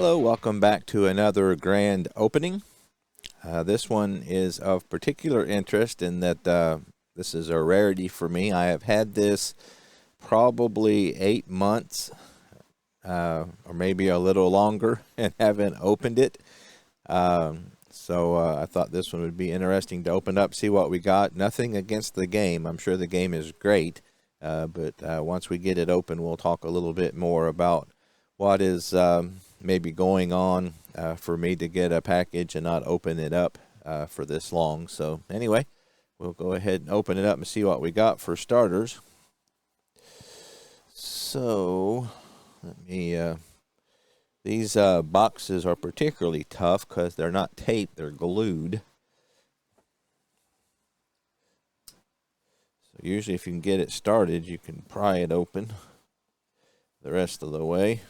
Hello, welcome back to another grand opening. This one is of particular interest in that this is a rarity for me. I have had this probably 8 months or maybe a little longer and haven't opened it. So I thought this one would be interesting to open up, see what we got. Nothing against the game. I'm sure the game is great. But once we get it open, we'll talk a little bit more about what is maybe going on for me to get a package and not open it up for this long. So anyway, we'll go ahead and open it up and see what we got for starters. So let me, these boxes are particularly tough because they're not taped, they're glued. So usually if you can get it started, you can pry it open the rest of the way.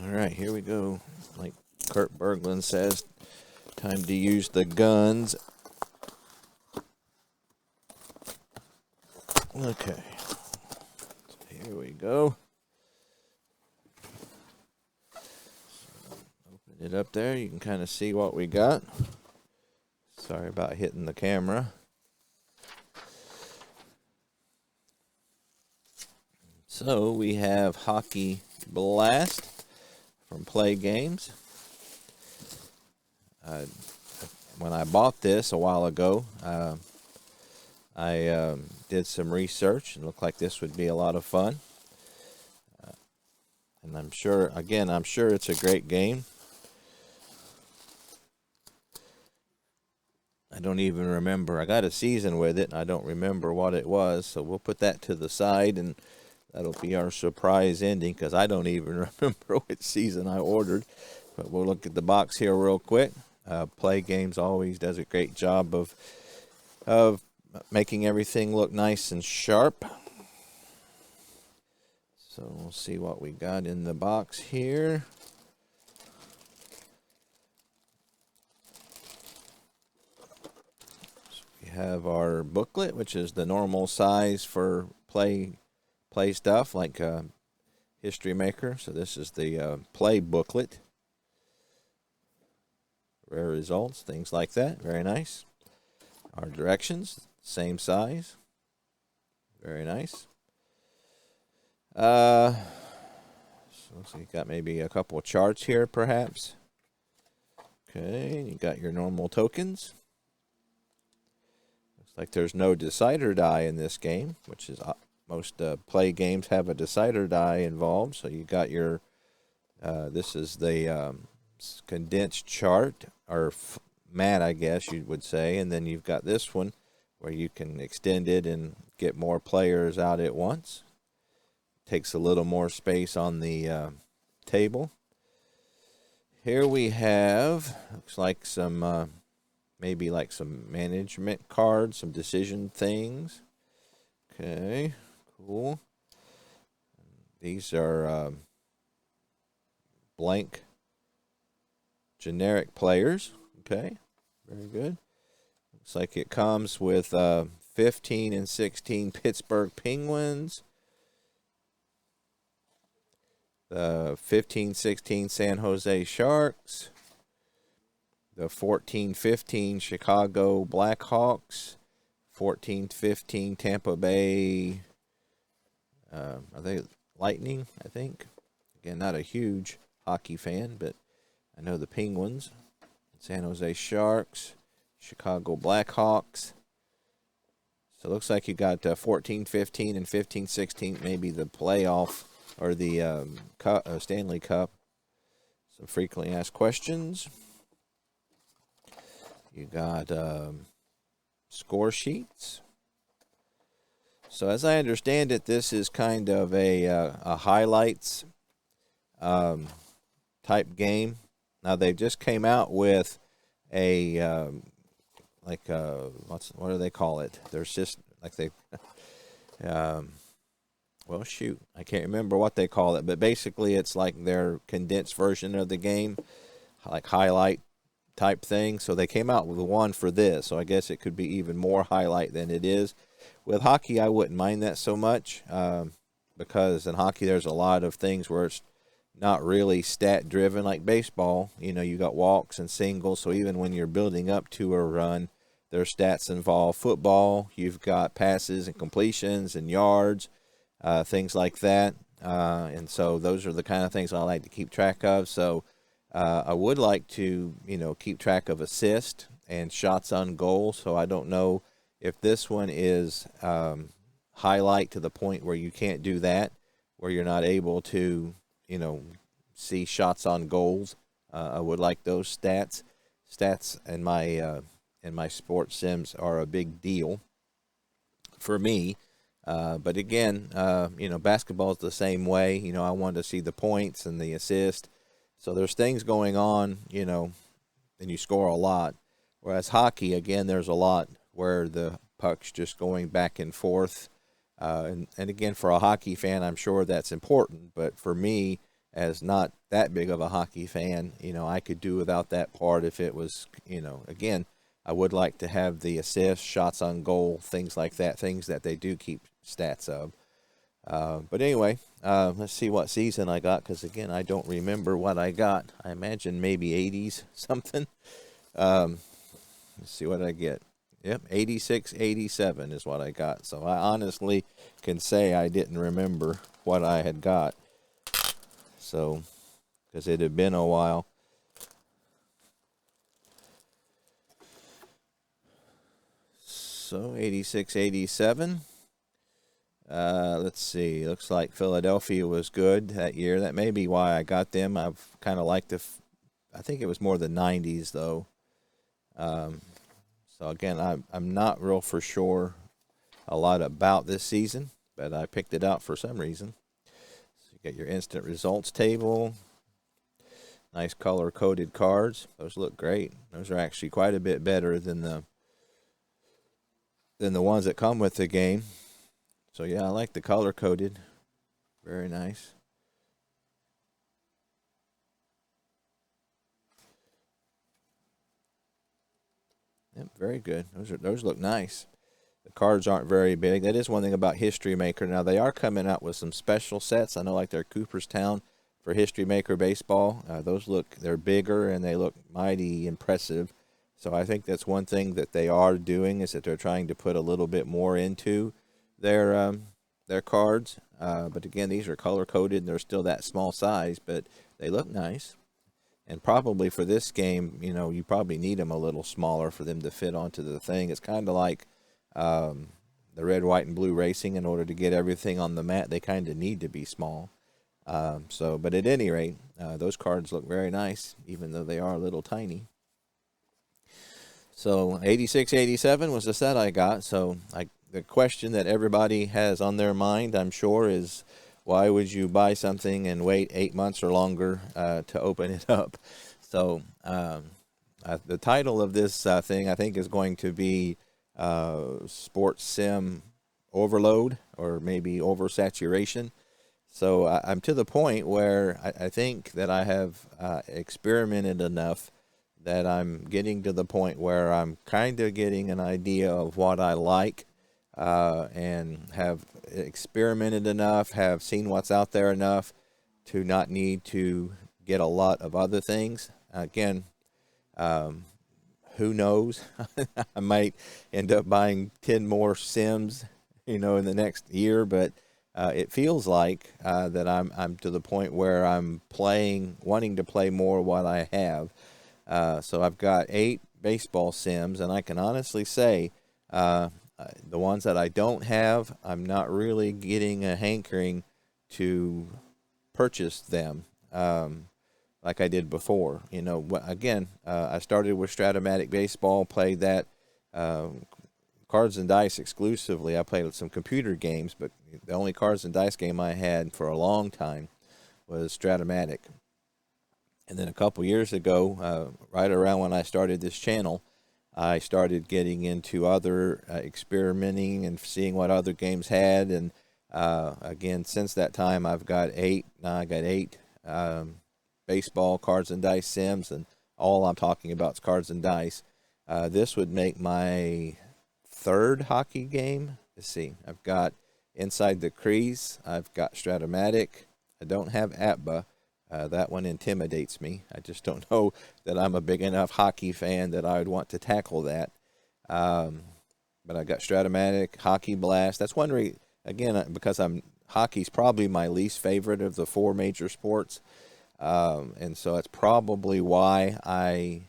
All right, here we go. Like Kurt Berglund says, time to use the guns. Okay, so here we go. Open it up there. You can kind of see what we got. Sorry about hitting the camera. So we have Hockey Blast from Play Games. When I bought this a while ago, I did some research and looked like this would be a lot of fun. And I'm sure it's a great game. I don't even remember. I got a season with it, and I don't remember what it was, so we'll put that to the side, and that'll be our surprise ending, because I don't even remember which season I ordered. But we'll look at the box here real quick. Play Games always does a great job of making everything look nice and sharp. So we'll see what we got in the box here. So we have our booklet, which is the normal size for play stuff, like History Maker. So this is the play booklet. Rare results, things like that. Very nice. Our directions, same size. Very nice. So you got maybe a couple of charts here, perhaps. Okay, you got your normal tokens. Looks like there's no decider die in this game, which is most play games have a decider die involved. So you got your, this is the condensed chart, or mat, I guess you would say. And then you've got this one where you can extend it and get more players out at once. Takes a little more space on the table. Here we have, looks like some, maybe like some management cards, some decision things. Okay. Cool. These are blank generic players. Okay, very good. Looks like it comes with 15 and 16 Pittsburgh Penguins, the 15-16 San Jose Sharks, the 14-15 Chicago Blackhawks, 14-15 Tampa Bay are they Lightning, I think. Again, not a huge hockey fan, but I know the Penguins, San Jose Sharks, Chicago Blackhawks. So it looks like you got 14-15 and 15-16, maybe the playoff or the Stanley Cup. Some frequently asked questions. You got score sheets. So as I understand it, this is kind of a highlights type game. Now they just came out with a what do they call it? There's just like they well, shoot, I can't remember what they call it, but basically it's like their condensed version of the game, like highlight type thing. So they came out with one for this, so I guess it could be even more highlight than it is. With hockey, I wouldn't mind that so much, because in hockey there's a lot of things where it's not really stat driven like baseball. You got walks and singles, so even when you're building up to a run, there's stats involved. Football, you've got passes and completions and yards, things like that. And so those are the kind of things I like to keep track of. So I would like to, keep track of assist and shots on goal. So I don't know if this one is highlight to the point where you can't do that, where you're not able to, see shots on goals. I would like those stats. Stats in my sports sims are a big deal for me. But again, basketball is the same way. I want to see the points and the assist. So there's things going on, and you score a lot. Whereas hockey, again, there's a lot where the puck's just going back and forth. And again, for a hockey fan, I'm sure that's important. But for me, as not that big of a hockey fan, I could do without that part if it was, again, I would like to have the assists, shots on goal, things like that, things that they do keep stats of. But anyway, let's see what season I got, because, again, I don't remember what I got. I imagine maybe 80s something. Let's see what I get. Yep, 86, 87 is what I got. So I honestly can say I didn't remember what I had got. So, because it had been a while. So, 86, 87. Let's see. Looks like Philadelphia was good that year. That may be why I got them. I've kind of liked I think it was more the 90s, though. So, again, I'm not real for sure a lot about this season, but I picked it out for some reason. So, you got your instant results table. Nice color-coded cards. Those look great. Those are actually quite a bit better than the ones that come with the game. So, yeah, I like the color-coded. Very nice. Yep, very good. Those look nice. The cards aren't very big. That is one thing about History Maker. Now, they are coming out with some special sets. I know, like their Cooperstown for History Maker Baseball. They're bigger and they look mighty impressive. So I think that's one thing that they are doing, is that they're trying to put a little bit more into their cards. But again, these are color-coded and they're still that small size, but they look nice. And probably for this game, you probably need them a little smaller for them to fit onto the thing. It's kind of like the red, white, and blue racing. In order to get everything on the mat, they kind of need to be small. But at any rate, those cards look very nice, even though they are a little tiny. So 86, 87 was the set I got. So the question that everybody has on their mind, I'm sure, is why would you buy something and wait 8 months or longer to open it up? So the title of this thing, I think, is going to be Sports Sim Overload, or maybe Oversaturation. So I'm to the point where I think that I have experimented enough that I'm getting to the point where I'm kind of getting an idea of what I like, and have experimented enough, have seen what's out there enough to not need to get a lot of other things. Again, who knows? I might end up buying 10 more Sims, in the next year, but it feels like that I'm to the point where I'm wanting to play more what I have. So I've got 8 baseball Sims, and I can honestly say the ones that I don't have, I'm not really getting a hankering to purchase them like I did before. Again, I started with Stratomatic Baseball, played that cards and dice exclusively. I played some computer games, but the only cards and dice game I had for a long time was Stratomatic. And then a couple years ago, right around when I started this channel, I started getting into other experimenting and seeing what other games had. And again, since that time, I've got 8. Now I got 8 baseball cards and dice Sims, and all I'm talking about is cards and dice. This would make my 3rd hockey game. let's see, I've got Inside the Crease, I've got Stratomatic. I don't have ATBA. That one intimidates me. I just don't know that I'm a big enough hockey fan that I would want to tackle that. But I got Stratomatic, Hockey Blast. That's one again, because hockey's probably my least favorite of the four major sports. And so that's probably why I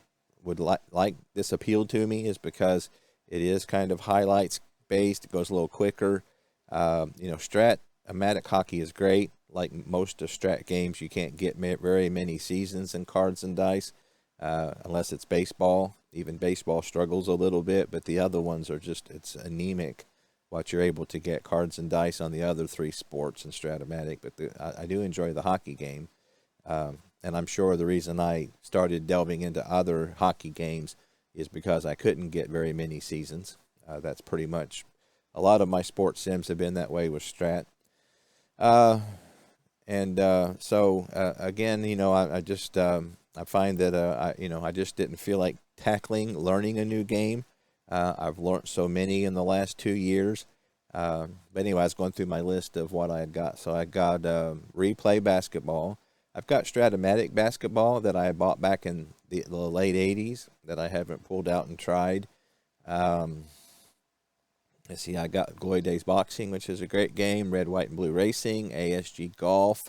would like this appealed to me, is because it is kind of highlights based. It goes a little quicker. Stratomatic hockey is great. Like most of Strat games, you can't get very many seasons in cards and dice unless it's baseball. Even baseball struggles a little bit, but the other ones are it's anemic what you're able to get cards and dice on the other three sports in Stratomatic. But I do enjoy the hockey game. And I'm sure the reason I started delving into other hockey games is because I couldn't get very many seasons. That's pretty much, a lot of my sports sims have been that way with Strat. Again, I find that, I just didn't feel like learning a new game. I've learned so many in the last 2 years. But anyway, I was going through my list of what I got. So I got Replay Basketball. I've got Stratomatic Basketball that I bought back in the late 80s that I haven't pulled out and tried. Let's see, I got Glory Days Boxing, which is a great game, Red, White, and Blue Racing, ASG Golf.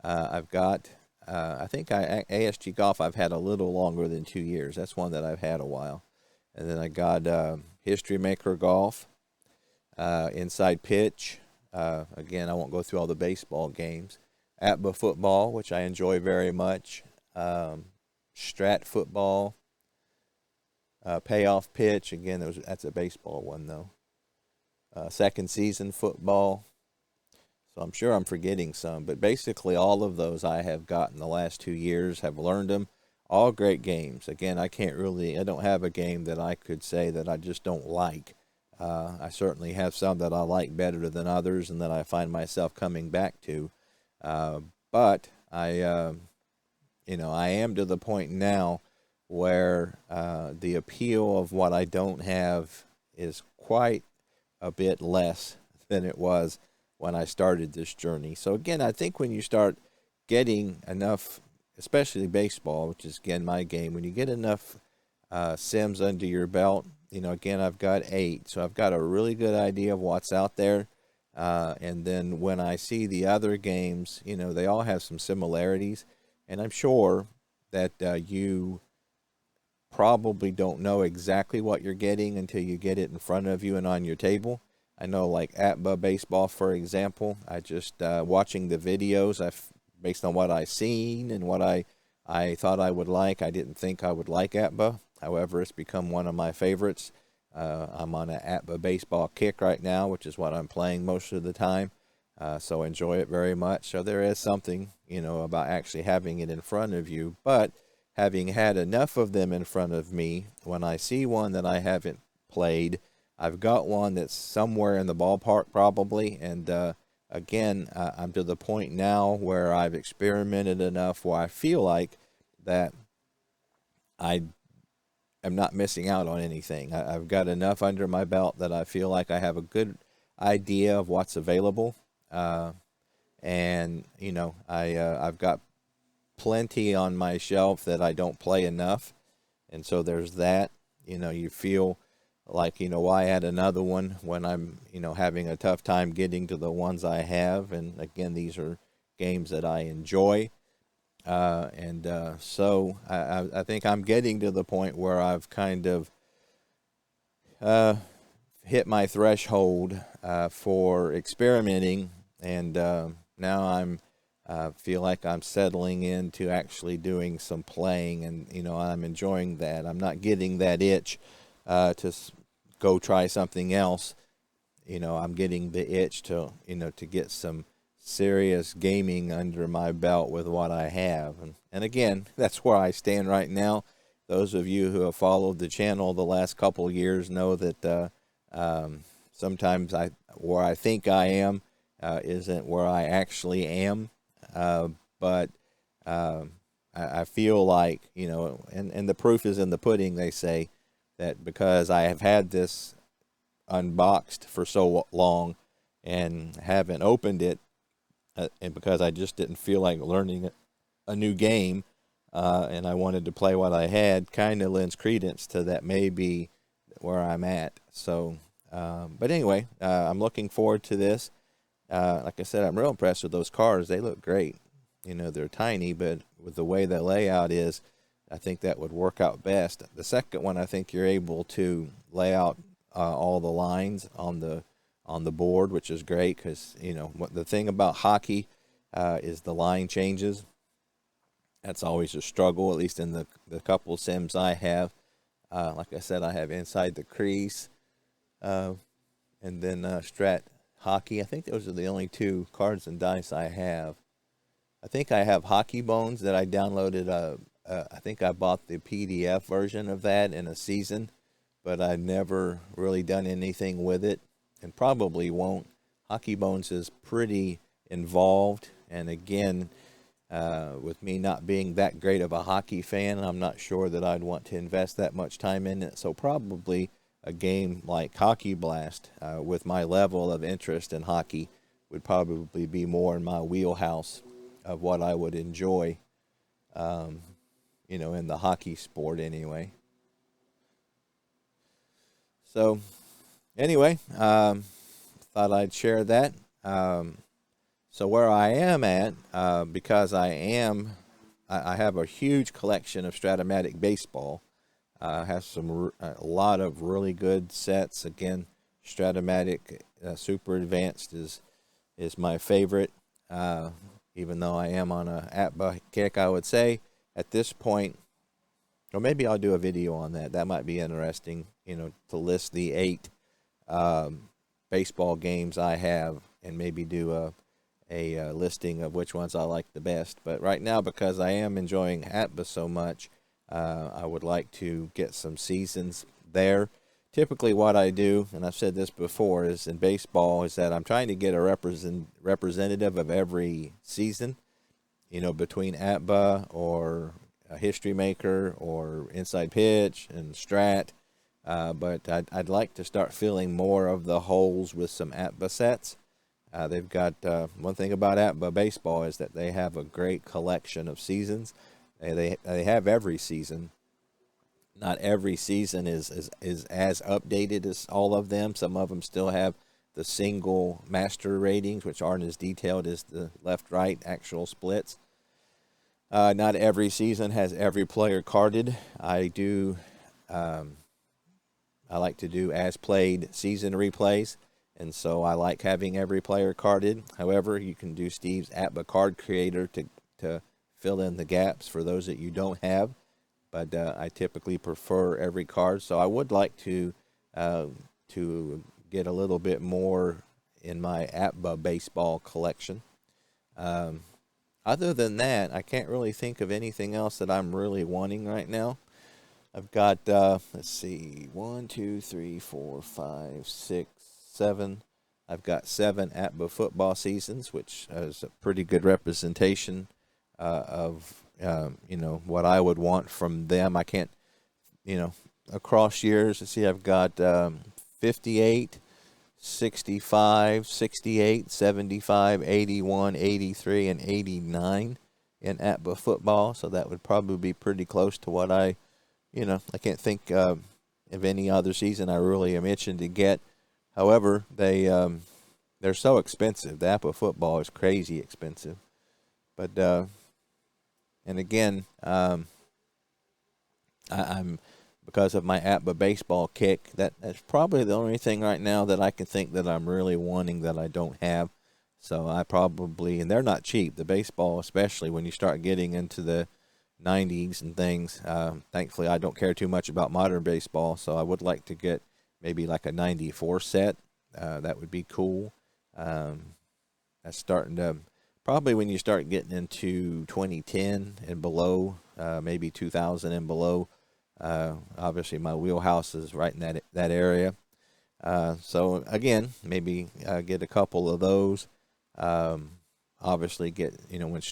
I've got, ASG Golf I've had a little longer than 2 years. That's one that I've had a while. And then I got History Maker Golf, Inside Pitch. Again, I won't go through all the baseball games. ATBA Football, which I enjoy very much. Strat Football. Payoff Pitch. Again, that's a baseball one, though. Second Season Football. So I'm sure I'm forgetting some. But basically all of those I have gotten the last 2 years, have learned them. All great games. Again, I don't have a game that I could say that I just don't like. I certainly have some that I like better than others and that I find myself coming back to. But I am to the point now where the appeal of what I don't have is quite a bit less than it was when I started this journey. So again, I think when you start getting enough, especially baseball, which is again my game, when you get enough sims under your belt, again, I've got 8, so I've got a really good idea of what's out there. And then when I see the other games, they all have some similarities, and I'm sure that you probably don't know exactly what you're getting until you get it in front of you and on your table. I know, like ATBA Baseball, for example, I just watching the videos, based on what I've seen and what I thought I would like. I didn't think I would like ATBA. However, it's become one of my favorites. I'm on an ATBA baseball kick right now, which is what I'm playing most of the time. So enjoy it very much. So there is something, about actually having it in front of you. But having had enough of them in front of me, when I see one that I haven't played, I've got one that's somewhere in the ballpark probably. And again, I'm to the point now where I've experimented enough where I feel like that I am not missing out on anything. I've got enough under my belt that I feel like I have a good idea of what's available. And I've got plenty on my shelf that I don't play enough. And so there's that. You feel like, why add another one when I'm, having a tough time getting to the ones I have. And again, these are games that I enjoy. So I think I'm getting to the point where I've kind of hit my threshold for experimenting, and now I'm feel like I'm settling into actually doing some playing, and I'm enjoying that. I'm not getting that itch to go try something else. I'm getting the itch to to get some serious gaming under my belt with what I have. And again, that's where I stand right now. Those of you who have followed the channel the last couple years know that sometimes where I think I am isn't where I actually am. But I feel like, and the proof is in the pudding, they say, that because I have had this unboxed for so long and haven't opened it, and because I just didn't feel like learning a new game, and I wanted to play what I had, kind of lends credence to that may be where I'm at. So, but anyway, I'm looking forward to this. Like I said, I'm real impressed with those cars. They look great. You know, they're tiny, but with the way the layout is, I think that would work out best. The second one, I think you're able to lay out all the lines on the board, which is great because, you know, what the thing about hockey is the line changes. That's always a struggle, at least in the couple sims I have. Like I said, I have Inside the Crease, and then Strat Hockey. I think those are the only two cards and dice I have. I think I have Hockey Bones that I downloaded. I think I bought the PDF version of that in a season, but I've never really done anything with it, and probably won't. Hockey Bones is pretty involved, and again, with me not being that great of a hockey fan, I'm not sure that I'd want to invest that much time in it. So probably a game like Hockey Blast, with my level of interest in hockey, would probably be more in my wheelhouse of what I would enjoy, you know, in the hockey sport anyway. So anyway, thought I'd share that. So where I am at, because I have a huge collection of Stratomatic baseball. I have a lot of really good sets. Again, Stratomatic Super Advanced is my favorite. Even though I am on a APBA kick, I would say at this point, or maybe I'll do a video on that. That might be interesting, you know, to list the 8 baseball games I have, and maybe do a listing of which ones I like the best. But right now, because I am enjoying APBA so much, I would like to get some seasons there. Typically what I do, and I've said this before, is in baseball, is that I'm trying to get a representative of every season, you know, between APBA or a History Maker or Inside Pitch and Strat. But I'd like to start filling more of the holes with some APBA sets. They've got, one thing about APBA baseball is that they have a great collection of seasons. They have every season. Not every season is as updated as all of them. Some of them still have the single master ratings, which aren't as detailed as the left-right actual splits. Not every season has every player carded. I like to do as played season replays, and so I like having every player carded. However, you can do Steve's APBA card creator to fill in the gaps for those that you don't have. But I typically prefer every card, so I would like to get a little bit more in my APBA baseball collection. Other than that, I can't really think of anything else that I'm really wanting right now. I've got, let's see, 1, 2, 3, 4, 5, 6, 7. I've got 7 APBA football seasons, which is a pretty good representation of you know, what I would want from them. I can't, you know, across years, let's see, I've got 58, 65, 68, 75, 81, 83, and 89 in APBA football. So that would probably be pretty close to what I can't think of any other season I really am itching to get. However, they're so expensive. The APBA football is crazy expensive. But and again, I'm because of my APBA baseball kick. That's probably the only thing right now that I can think that I'm really wanting that I don't have. So I probably, and they're not cheap. The baseball, especially when you start getting into the 90s and things. Thankfully, I don't care too much about modern baseball, so I would like to get maybe like a 94 set. That would be cool. That's starting to, probably when you start getting into 2010 and below, maybe 2000 and below. Obviously, my wheelhouse is right in that area. So again, maybe get a couple of those. Obviously, get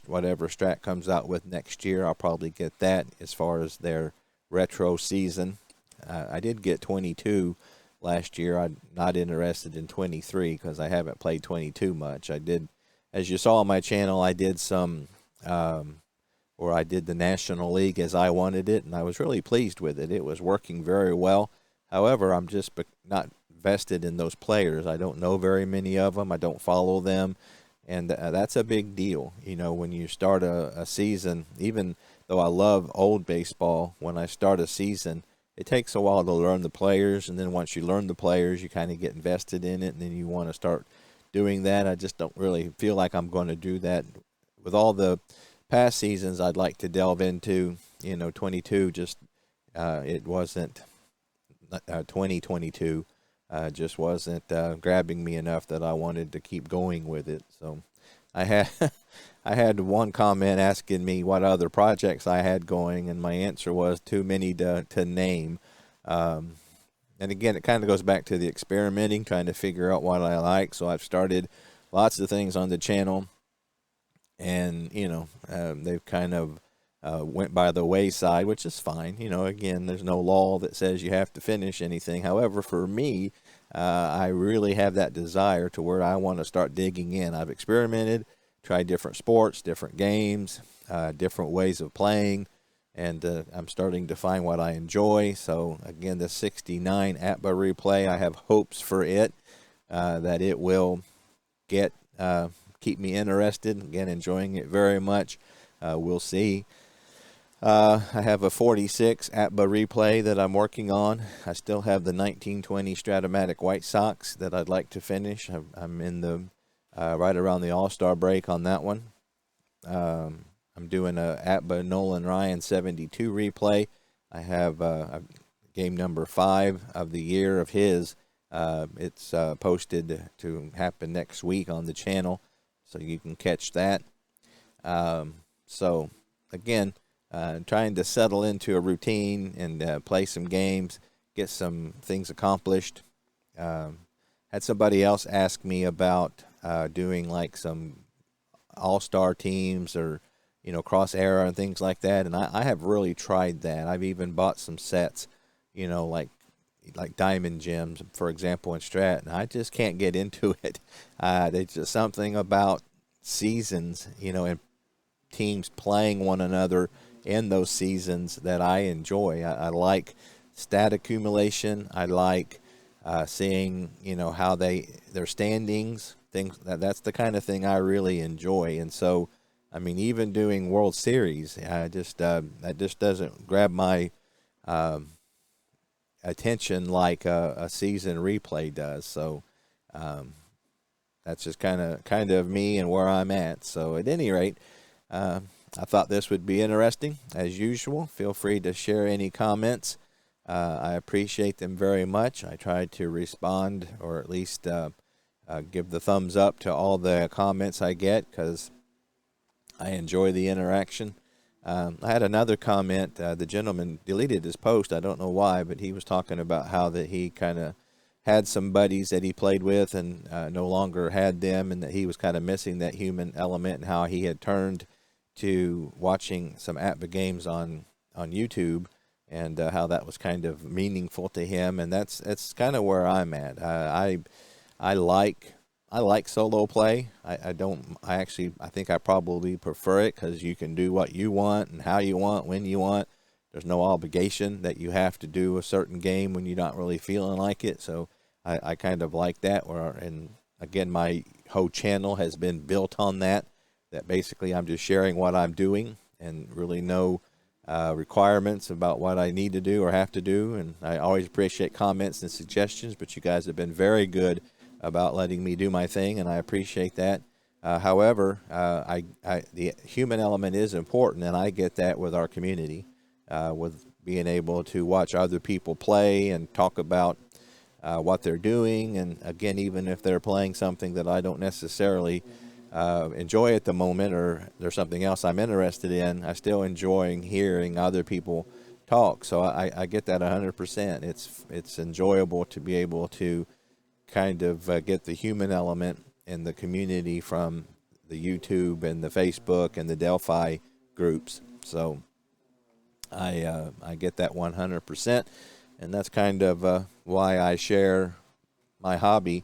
whatever Strat comes out with next year, I'll probably get that as far as their retro season. I did get 22 last year. I'm not interested in 23 because I haven't played 22 much. I did, as you saw on my channel, I did some, or I did the National League as I wanted it, and I was really pleased with it. It was working very well. However, I'm just not vested in those players. I don't know very many of them. I don't follow them, and that's a big deal. You know, when you start a season, even though I love old baseball, when I start a season, it takes a while to learn the players, and then once you learn the players, you kind of get invested in it, and then you want to start doing that. I just don't really feel like I'm going to do that. With all the past seasons I'd like to delve into, 22 just, it wasn't, 2022 just wasn't grabbing me enough that I wanted to keep going with it. So I had I had one comment asking me what other projects I had going, and my answer was too many to name. And again, it kind of goes back to the experimenting, trying to figure out what I like. So I've started lots of things on the channel, and they've kind of went by the wayside, which is fine. Again, there's no law that says you have to finish anything. However, for me, I really have that desire to where I want to start digging in. I've experimented, tried different sports, different games, different ways of playing, and I'm starting to find what I enjoy. So again, the 69 ATBA replay, I have hopes for it, that it will keep me interested. Again, enjoying it very much. We'll see. I have a 46 ATBA replay that I'm working on. I still have the 1920 Stratomatic White Sox that I'd like to finish. I'm in the right around the All-Star break on that one. I'm doing a ATBA Nolan Ryan 72 replay. I have game number 5 of the year of his. It's posted to happen next week on the channel, so you can catch that. So again, trying to settle into a routine and play some games, get some things accomplished. Had somebody else ask me about doing like some all-star teams or cross era and things like that, and I have really tried that. I've even bought some sets, like diamond gems, for example, in Strat, and I just can't get into it. There's just something about seasons, and teams playing one another in those seasons that I enjoy. I like stat accumulation. I like seeing how their standings, things that's the kind of thing I really enjoy. And so, I mean, even doing World Series, that just doesn't grab my attention like a season replay does. So that's just kind of me and where I'm at. So at any rate, I thought this would be interesting. As usual, feel free to share any comments. I appreciate them very much. I try to respond, or at least give the thumbs up to all the comments I get, because I enjoy the interaction. I had another comment. The gentleman deleted his post. I don't know why, but he was talking about how that he kind of had some buddies that he played with and no longer had them, and that he was kind of missing that human element, and how he had turned to watching some ATBA games on YouTube, and how that was kind of meaningful to him. And that's kind of where I'm at. I like solo play. I think I probably prefer it, because you can do what you want and how you want, when you want. There's no obligation that you have to do a certain game when you're not really feeling like it. So I kind of like that. And again, my whole channel has been built on that basically I'm just sharing what I'm doing, and really no requirements about what I need to do or have to do. And I always appreciate comments and suggestions, but you guys have been very good about letting me do my thing, and I appreciate that. However, the human element is important, and I get that with our community, with being able to watch other people play and talk about what they're doing. And again, even if they're playing something that I don't necessarily enjoy at the moment, or there's something else I'm interested in, I still enjoy hearing other people talk. So I get that 100%. It's enjoyable to be able to kind of get the human element in the community from the YouTube and the Facebook and the Delphi groups. So I get that 100%. And that's kind of why I share my hobby,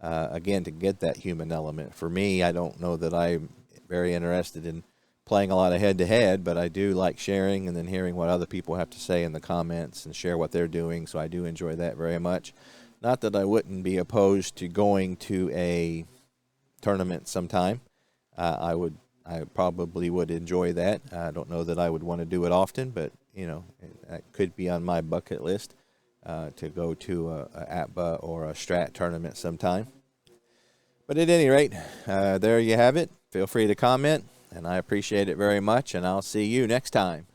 again, to get that human element. For me, I don't know that I'm very interested in playing a lot of head-to-head, but I do like sharing and then hearing what other people have to say in the comments and share what they're doing, so I do enjoy that very much. Not that I wouldn't be opposed to going to a tournament sometime. I probably would enjoy that. I don't know that I would want to do it often, but that could be on my bucket list, to go to a APBA or a Strat tournament sometime. But at any rate, there you have it. Feel free to comment, and I appreciate it very much, and I'll see you next time.